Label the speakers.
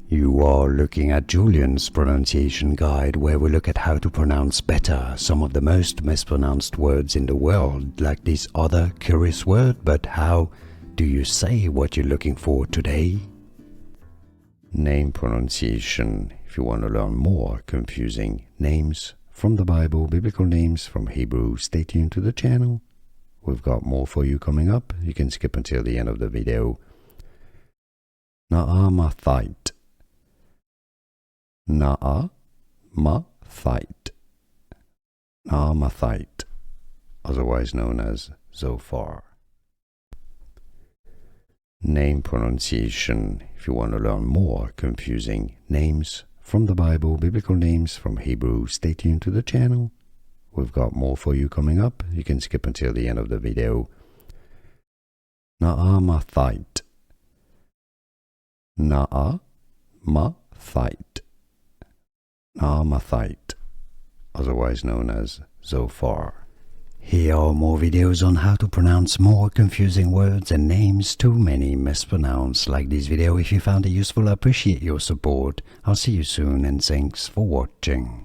Speaker 1: You are looking at Julian's pronunciation guide, where we look at how to pronounce better some of the most mispronounced words in the world, like this other curious word. But how do you say what you're looking for today? Name pronunciation. If you want to learn more confusing names from the Bible, biblical names from Hebrew, stay tuned to the channel. We've got more for you coming up. You can skip until the end of the video. Naamathite. Naamathite. Naamathite, otherwise known as Zophar. Name pronunciation. If you want to learn more confusing names from the Bible, biblical names from Hebrew, stay tuned to the channel. We've got more for you coming up. You can skip until the end of the video. Naamathite. Naamathite. Naamathite, otherwise known as Zophar. Here are more videos on how to pronounce more confusing words and names too many mispronounced. Like this video if you found it useful. I appreciate your support. I'll see you soon and thanks for watching.